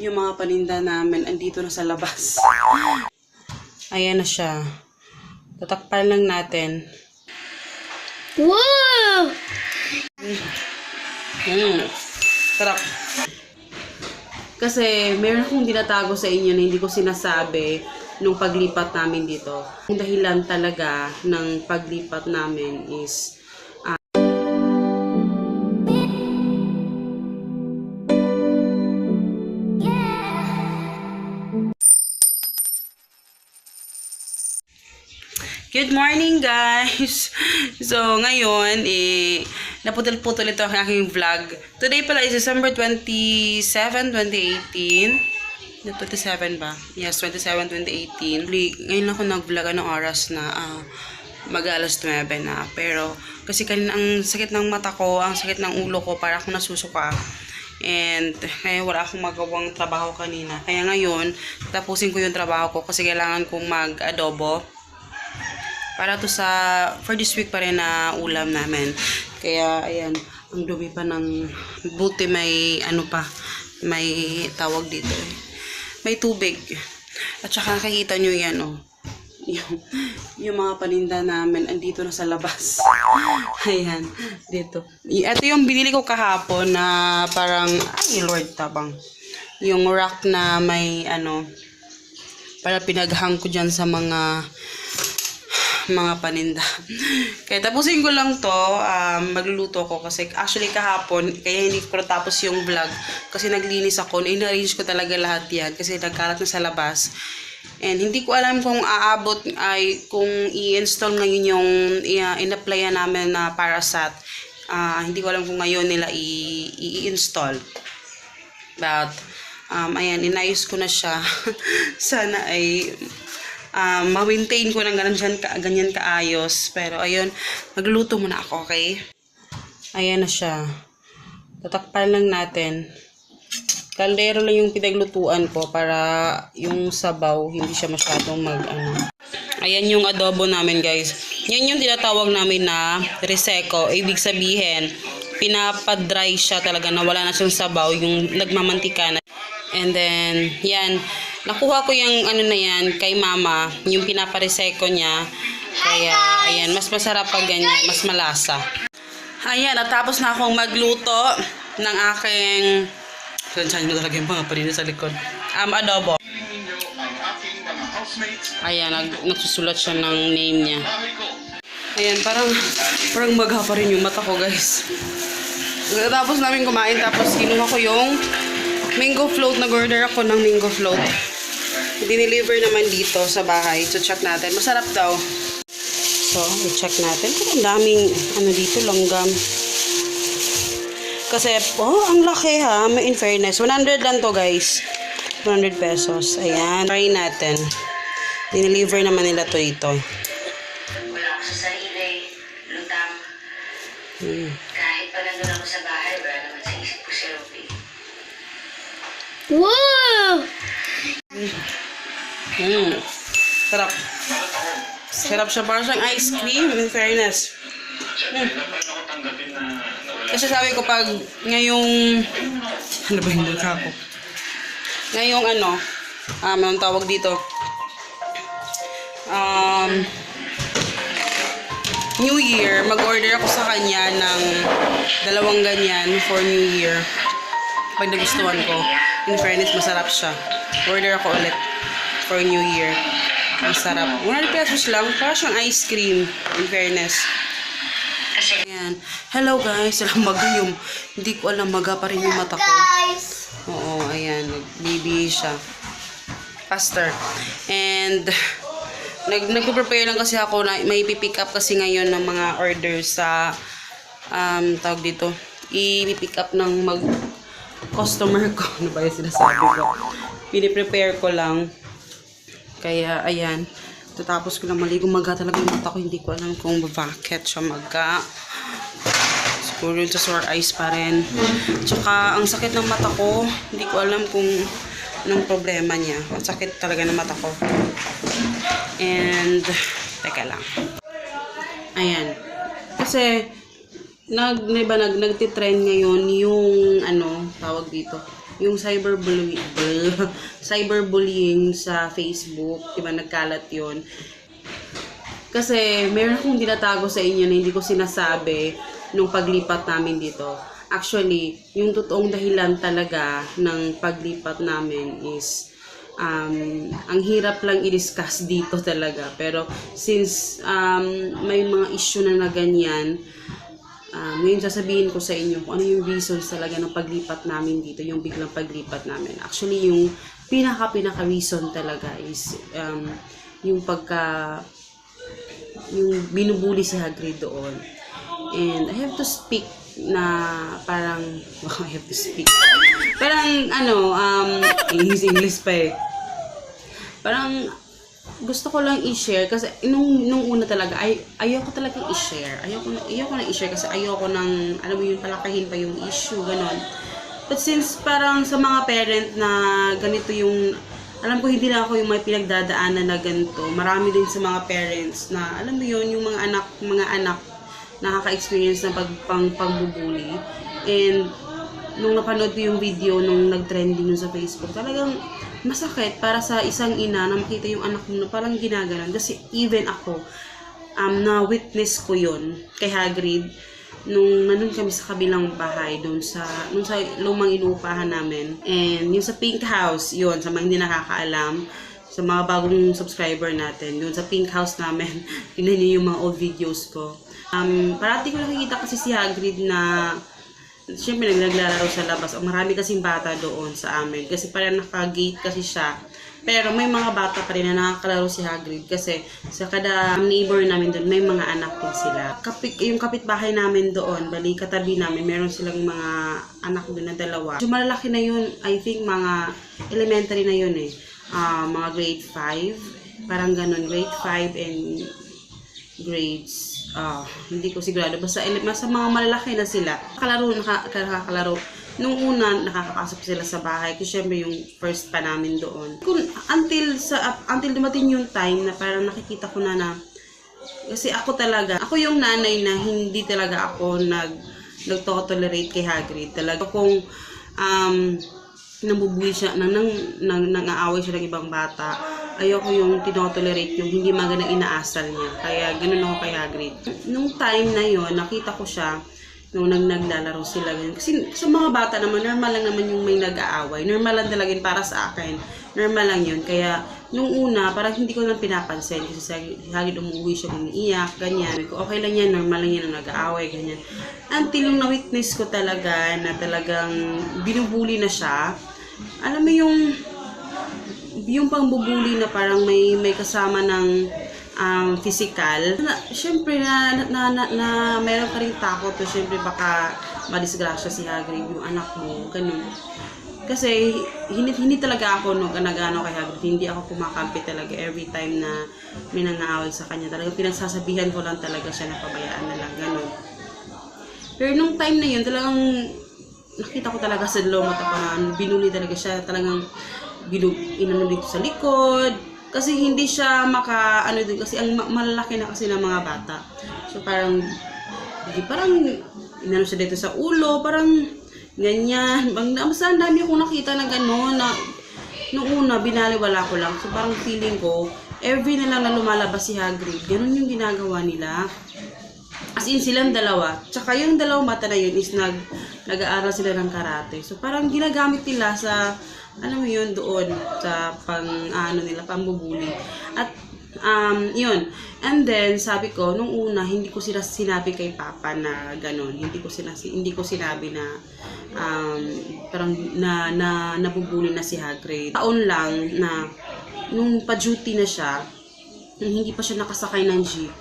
yung mga paninda namin andito na sa labas. Ayan na siya. Tatakpan lang natin. Wow! Sarap. Kasi meron akong dinatago sa inyo na hindi ko sinasabi nung paglipat namin dito. Ang dahilan talaga ng paglipat namin is Good morning, guys! So, ngayon, naputol-putol ito ang aking vlog. Today pala is December 27, 2018. 27 ba? Yes, 27, 2018. Ngayon ako nag-vlog anong oras na mag-alas 9 na. Pero, kasi kanina ang sakit ng mata ko, ang sakit ng ulo ko, para akong nasusuka. And, kaya wala akong magawang trabaho kanina. Kaya ngayon, tapusin ko yung trabaho ko kasi kailangan kong mag-adobo. Para to for this week pa rin na ulam namin. Kaya, ayan, ang dumi pa ng buti may, may tawag dito eh. May tubig. At saka nakikita nyo yan, oh. Yung mga paninda namin andito na sa labas. Ayan, dito. Ito yung binili ko kahapon na parang, ay Lord, tabang. Yung rack na may, para pinaghang ko dyan sa mga paninda. Kaya tapusin ko lang to, magluluto ko kasi actually kahapon, kaya hindi ko natapos yung vlog kasi naglinis ako, in-arrange ko talaga lahat yan kasi nagkalat na sa labas. And hindi ko alam kung aabot ay kung i-install ngayon yung in-applyan namin na Parasat. Hindi ko alam kung ngayon nila i-install. But, ayan, inayos ko na siya. Sana ay ma-maintain ko ng ganyan kaayos. Pero, ayun, magluto muna ako, okay? Ayan na siya. Tatakpan lang natin. Kaldero lang yung pinaglutuan ko para yung sabaw, hindi siya masyadong Ayan yung adobo namin, guys. Yan yung tinatawag namin na reseco. Ibig sabihin, pinapadry siya talaga na wala na siyang sabaw, yung nagmamantika na. And then, yan. Nakuha ko yung na yan kay mama, yung pinapareseko niya. Kaya, ayan, mas masarap pag ganyan, mas malasa. Ayan, natapos na akong magluto ng aking, saan nyo talaga yung mga panina sa likod, adobo. Ayan, nagsusulat siya ng name niya. Ayan, parang maga pa rin yung mata ko, guys. Tapos namin kumain, tapos kinuha ko yung mango float. Nag-order ako ng mango float. Dineliver naman dito sa bahay. So, check natin. Masarap daw. So, i-check natin. Ang daming, dito, langgam. Kasi, ang laki ha. May in fairness. 100 lang to, guys. 100 pesos. Ayan. Try natin. Dineliver naman nila to dito. Wala ako sa sarili. Lutang. Kahit pa nandun ako sa bahay, wala naman sa isip ko si Ruby. Wow! Sarap. Sarap siya. Parang siyang ice cream, in fairness. Kasi sabi ko pag ngayong, ano ba yung bulka ko? Ngayong anong tawag dito? New Year, mag-order ako sa kanya ng 2 ganyan for New Year. Pag nagustuhan ko. In fairness, masarap siya. Order ako ulit for New Year. Masarap. 100 pesos lang. Parang siyang ice cream. In fairness. Ayan. Hello guys. Alam maga yung, hindi ko alam, maga pa rin yung mata ko. Oo, ayan. Nag-baby siya. Faster. And, nag-prepare lang kasi ako na may pipick up kasi ngayon ng mga orders sa, tawag dito, i-pick up ng customer ko. Ano ba yung sinasabi ko? Piniprepare ko lang. Kaya, ayan. Tatapos ko lang maligo. Maga talaga yung mata ko. Hindi ko alam kung bakit siya maga. Siguro yun sa sore eyes pa rin. Tsaka, ang sakit ng mata ko. Hindi ko alam kung anong problema niya. Ang sakit talaga ng mata ko. And, teka lang. Ayan. Kasi, nagtitrend ngayon yung, tawag dito, yung cyberbullying sa Facebook, diba, nagkalat yun. Kasi meron akong tinatago sa inyo na hindi ko sinasabi nung paglipat namin dito. Actually, yung totoong dahilan talaga ng paglipat namin is ang hirap lang i-discuss dito talaga. Pero since may mga issue na ganyan, ngayon sasabihin ko sa inyo kung ano yung reasons talaga ng paglipat namin dito, yung biglang paglipat namin. Actually, yung pinaka reason talaga is yung yung binubuli si Hagrid doon. And I have to speak na parang, I have to speak. Parang, English pa eh. Parang, gusto ko lang i-share kasi nung una talaga, ayoko talaga i-share. Ayoko na i-share kasi ayoko nang, alam mo yun, palakahin pa yung issue, ganon. But since parang sa mga parent na ganito yung, alam ko hindi lang ako yung may pinagdadaanan na ganito. Marami din sa mga parents na, alam mo yun, yung mga anak nakaka-experience ng pagbubuli. And nung napanood ko yung video nung nag-trending yun sa Facebook, talagang masakit para sa isang ina na makita yung anak mo na parang ginaganon. Kasi even ako, na-witness ko yun kay Hagrid nung nandun kami sa kabilang bahay nung sa lumang inuupahan namin. And yung sa Pink House, yun, sa mga hindi nakakaalam, sa mga bagong subscriber natin, yun sa Pink House namin, tingnan niyo yung mga old videos ko. Parati ko nakikita kasi si Hagrid na siyempre naglalaro sa labas. Marami kasing bata doon sa amin kasi parang naka-gate kasi siya. Pero may mga bata pa rin na nakakalaro si Hagrid kasi sa kada neighbor namin doon may mga anak din sila. Yung kapitbahay namin doon, bali katabi namin, meron silang mga anak doon na dalawa. So malalaki na yun, I think mga elementary na yun eh. Mga grade 5, parang ganun, grade 5 and grades, hindi ko sigurado, basta mga malalaki na sila. Nakakalaro. Nung una, nakakapasok sila sa bahay kasi syempre yung first pa namin doon. Until dumating yung time na parang nakikita ko na kasi ako yung nanay na hindi talaga ako nag-tolerate kay Hagrid. Talaga kung nabubuli siya, nang-aaway siya ng ibang bata, ayoko yung tinotolerate yung hindi magandang inaasal niya. Kaya ganun ako kay Hagrid. Nung time na yon nakita ko siya nung naglalaro sila. Kasi sa mga bata naman, normal lang naman yung may nag-aaway. Normal lang talaga yun para sa akin. Normal lang yun. Kaya nung una, parang hindi ko lang pinapansin. Kasi sa Hagrid umuwi siya, umiiyak, ganyan. Okay lang yan, normal lang yan ang nag-aaway, ganyan. Until yung na-witness ko talaga na talagang binubuli na siya. Alam mo yung pangbubuli na parang may kasama ng physical. Siyempre na meron ka rin takot to, siyempre baka madisgrasya si Hagrid yung anak mo, ganun. Kasi hindi talaga ako nag-ano kay Hagrid, hindi ako kumakampi talaga every time na may nangaaway sa kanya. Talaga pinagsasabihan ko lang talaga siya na pabayaan na lang, ganun. Pero nung time na yun, talagang nakita ko talaga sa loob mata pa na binuli talaga siya, talagang inano dito sa likod. Kasi hindi siya din kasi ang malalaki na kasi ng mga bata. So parang inano siya dito sa ulo, parang ganyan. Basta ang dami akong nakita na gano'n na nung una binaliwala ko lang. So parang feeling ko, every na lang na lumalabas si Hagrid, gano'n yung ginagawa nila. As in silang dalawa. Tsaka yung dalawang bata na yun is nag-aaral sila ng karate. So parang ginagamit nila sa alam mo yun doon sa pambubuli. At yun. And then sabi ko nung una hindi ko sinabi kay Papa na gano'n. Hindi ko sinabi na parang nabubuli na si Hagrid. Taon lang na nung pa-duty na siya, hindi pa siya nakasakay ng jeep.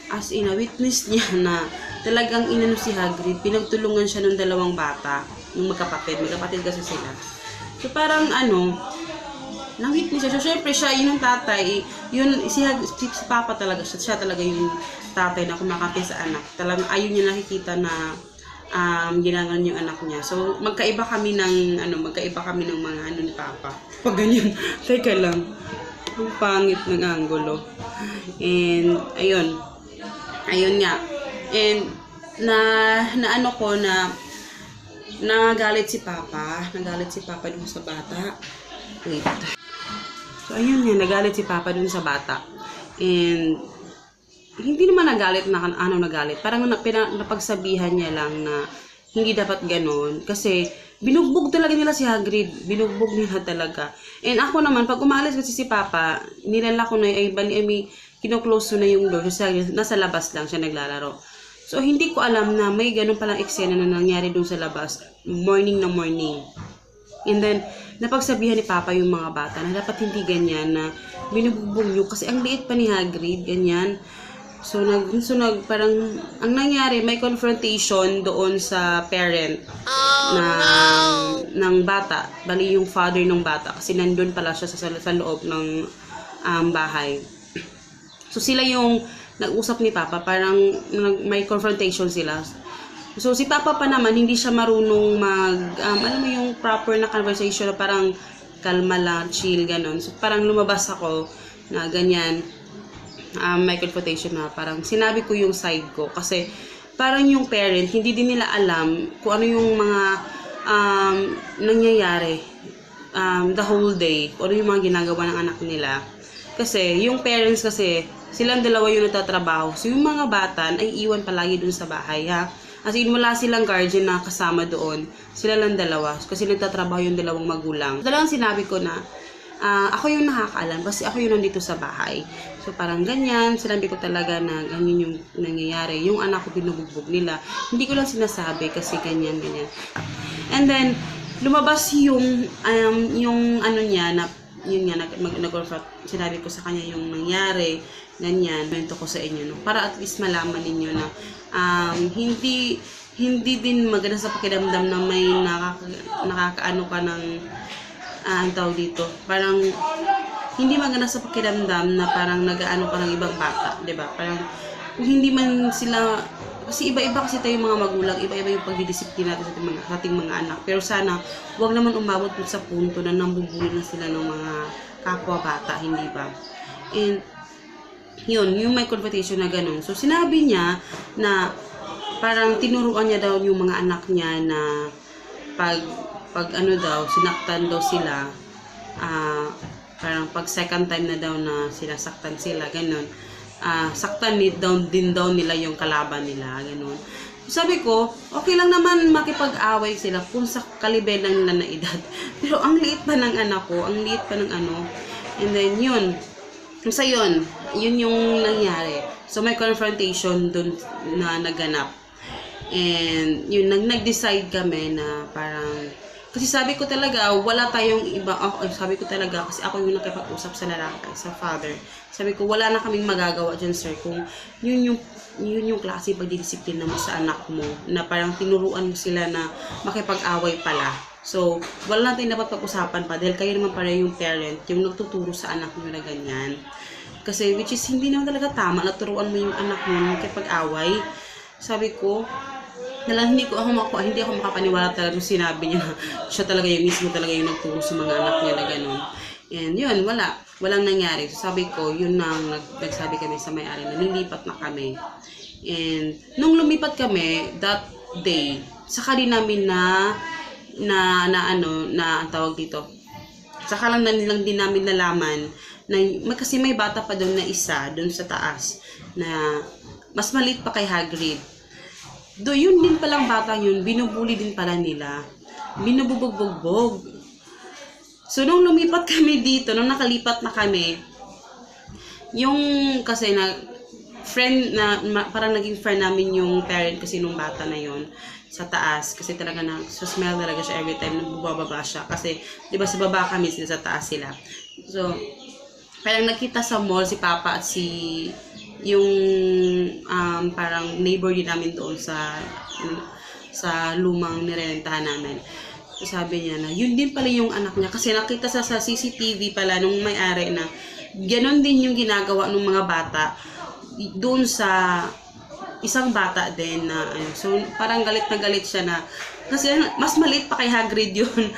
As in, witness niya na talagang inano si Hagrid, pinagtulungan siya ng dalawang bata, yung magkapatid kasi sila. So parang na-witness siya. So syempre siya, yun ang tatay, si Papa talaga, siya talaga yung tatay na kumakampi sa anak. Talagang ayun niya nakikita na ginagawa yung anak niya. So magkaiba kami ng mga ni Papa. Pag ganyan, teka lang, ang pangit ng angulo. And ayun nga. And na nagalit si Papa. Nagalit si Papa dun sa bata. Wait. So, ayun nga, nagalit si Papa dun sa bata. And, hindi naman nagalit na nagalit. Parang napagsabihan niya lang na hindi dapat ganon. Kasi, binugbog talaga nila si Hagrid. Binugbog nila talaga. And ako naman, pag umalis kasi si Papa, nilala ko na may kino-close na yung door. Kasi nasa labas lang siya naglalaro. So, hindi ko alam na may ganon palang eksena na nangyari dun sa labas. Morning na morning. And then, napagsabihan ni Papa yung mga bata na dapat hindi ganyan na binubugbog nyo. Kasi ang liit pa ni Hagrid, ganyan. So, parang, ang nangyari, may confrontation doon sa parent ng bata. Bali yung father ng bata. Kasi nandun pala siya sa loob ng bahay. So, sila yung nag-usap ni Papa. Parang may confrontation sila. So, si Papa pa naman, hindi siya marunong alam mo yung proper na conversation na parang kalma lang, chill, ganon. So, parang lumabas ako na ganyan. May confrontation na parang sinabi ko yung side ko kasi parang yung parent hindi din nila alam kung ano yung mga nangyayari the whole day, kung ano yung mga ginagawa ng anak nila kasi yung parents kasi silang dalawa yung nagtatrabaho, so yung mga bata ay iwan palagi dun sa bahay ha, as in wala silang guardian na kasama doon, sila lang dalawa kasi nagtatrabaho yung dalawang magulang. Talagang sinabi ko na ako yung nakakaalam kasi ako yung nandito sa bahay. So parang ganyan, sinabi ko talaga na ganyan yung nangyayari. Yung anak ko binubugbog nila. Hindi ko lang sinasabi kasi ganyan. And then, lumabas yung ano niya na yun nga, sinabi ko sa kanya yung nangyari, ganyan, kwento ko sa inyo, no? Para at least malaman ninyo na hindi din maganda sa pakiramdam na may nakakaano ka ng ang tawag dito, parang hindi maganda sa pakiramdam na parang nag-aano ka ng ibang bata, 'di ba? Parang kung hindi man sila, kasi iba-iba kasi tayong mga magulang, iba-iba yung pagdidisiplina natin sa ating mga anak. Pero sana wag naman umabot sa punto na nambubuli na sila ng mga kapwa bata, hindi ba? And yun, yung may confrontation na ganun. So sinabi niya na parang tinuruan niya daw yung mga anak niya na pag ano daw, sinaktan daw sila, parang pag second time na daw na sinasaktan sila, ganun, saktan din daw nila yung kalaban nila, ganun. Sabi ko, okay lang naman makipag-away sila kung sa kalibel lang nila na edad. Pero ang liit pa ng anak ko, ang liit pa ng ano, and then yun, so yun yung nangyari. So may confrontation dun na naganap. And yun, nag-decide kami na parang, kasi sabi ko talaga, wala tayong iba, sabi ko talaga, kasi ako yung nakipag-usap sa lalaki, sa father. Sabi ko, wala na kaming magagawa dyan, sir, kung yun yung klase pagdidisiplina mo sa anak mo, na parang tinuruan mo sila na makipag-away pala. So, wala natin dapat pag-usapan pa, dahil kayo naman para yung parent, yung nagtuturo sa anak mo na ganyan. Kasi, which is, hindi naman talaga tama, naturuan mo yung anak mo makipag-away. Sabi ko, hindi ako makapaniwala talaga nung sinabi niya na siya talaga yung mismo talaga yung nagturo sa mga anak niya na gano'n. And yun, walang nangyari. So sabi ko, yun nang nagsabi kami sa may-ari na lilipat na kami. And nung lumipat kami, that day, saka din namin ang tawag dito. Saka lang din namin nalaman na kasi may bata pa doon na isa, doon sa taas, na mas maliit pa kay Hagrid. Yun din palang bata yun, binubuli din pala nila. Binubugbog-bugbog. So, nung lumipat kami dito, nung nakalipat na kami, yung kasi parang naging friend namin yung parent kasi nung bata na yun sa taas. Kasi talaga smell talaga siya every time nung bubaba siya. Kasi, di ba sa baba kami, sa taas sila. So, parang nakita sa mall si Papa at yung parang neighbor din namin doon sa lumang nirentahan namin. So, sabi niya na yun din pala yung anak niya kasi nakita sa CCTV pala nung may-ari na ganon din yung ginagawa ng mga bata doon sa isang bata din na so parang galit na galit siya na kasi mas maliit pa kay Hagrid yun.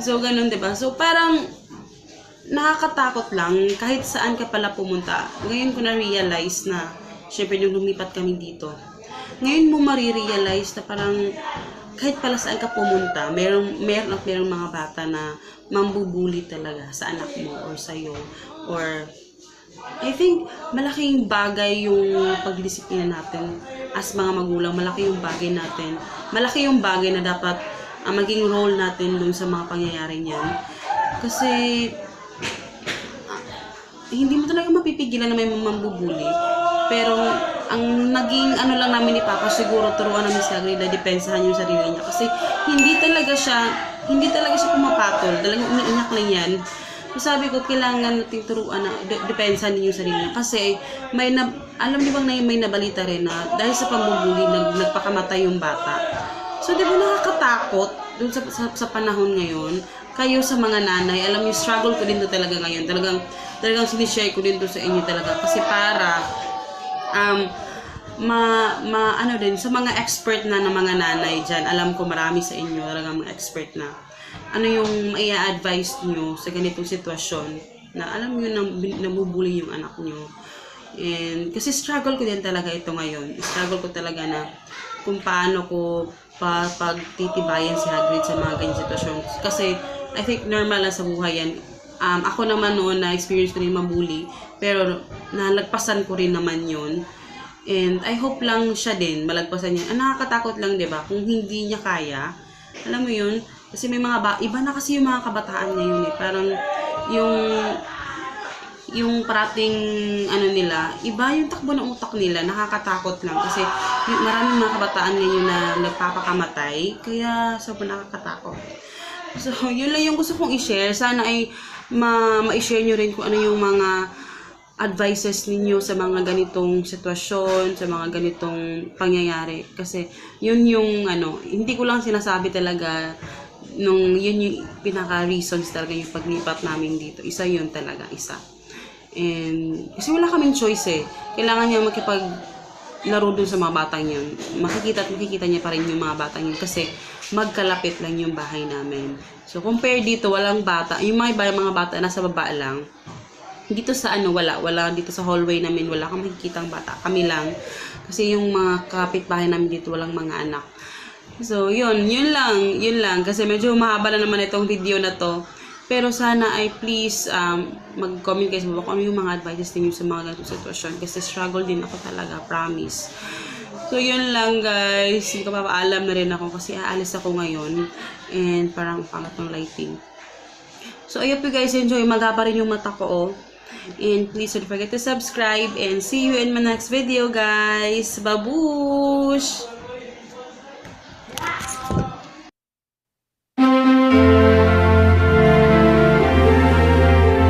So ganon, diba? So parang nakakatakot lang kahit saan ka pala pumunta. Ngayon ko na-realize na, syempre nung lumipat kami dito, ngayon mo marirealize na parang kahit pala saan ka pumunta, meron mga bata na mambubuli talaga sa anak mo or sa'yo. Or, I think, malaking bagay yung pagdisiplina natin as mga magulang. Malaki yung bagay natin. Malaki yung bagay na dapat maging role natin dun sa mga pangyayari niyan. Kasi, hindi mo talaga mapipigilan na may mambubuli. Pero, ang naging lang namin ni Papa, siguro turuan namin si Hagrid na depensahan yung sarili niya. Kasi, hindi talaga siya pumapatol. Talagang umiiyak lang yan. So, sabi ko, kailangan nating turuan na depensahan din yung sarili niya. Kasi, alam niyo bang may nabalita rin na dahil sa pambubuli, nagpakamatay yung bata. So, di ba nakakatakot dun sa panahon ngayon? Kayo sa mga nanay, alam niyo, struggle ko din to talaga ngayon. Talagang sinishare ko din to sa inyo talaga. Kasi para, din, sa mga expert na ng mga nanay dyan, alam ko marami sa inyo, talagang mga expert na, ano yung i-advise nyo sa ganitong sitwasyon, na alam nyo na nabubuli yung anak nyo. And, kasi struggle ko din talaga ito ngayon. Struggle ko talaga na kung paano ko pagtitibayan si Hagrid sa mga ganyan sitwasyon. Kasi, I think normal lang sa buhay yan. Ako naman noon na-experience ko rin mabuli, pero nalagpasan ko rin naman yun. And I hope lang siya din, malagpasan niya. Nakakatakot lang, diba? Kung hindi niya kaya, alam mo yun, kasi may mga iba na kasi yung mga kabataan ngayon eh. Parang yung parating nila, iba yung takbo ng utak nila, nakakatakot lang. Kasi maraming mga kabataan ngayon na nagpapakamatay, kaya sobrang nakakatakot. So, yun lang yung gusto kong i-share. Sana ay ma-share nyo rin kung ano yung mga advices ninyo sa mga ganitong sitwasyon, sa mga ganitong pangyayari. Kasi, yun yung, hindi ko lang sinasabi talaga, yun yung pinaka-reasons talaga yung paglipat namin dito. Isa yun talaga, isa. And, kasi wala kaming choice eh. Kailangan niya makipaglaro dun sa mga batang yun. Makikita niya pa rin yung mga batang yun kasi magkalapit lang yung bahay namin. So, compare dito, walang bata. Yung mga bata nasa baba lang. Dito sa wala dito sa hallway namin, wala kang makikitang bata. Kami lang. Kasi yung mga kapitbahay namin dito, walang mga anak. So, yun lang. Kasi medyo mahaba na naman itong video na to. Pero sana ay please, mag-comment kayo sa baba kung ano yung mga advices ninyo sa mga ganitong sitwasyon. Kasi struggle din ako talaga, promise. So, yun lang guys. Hindi ko papaalam na rin ako kasi aalis ako ngayon. And parang pangat ng lighting. So, ayun po guys, enjoy. Magapa rin yung mata ko. And please don't forget to subscribe. And see you in my next video guys. Babush!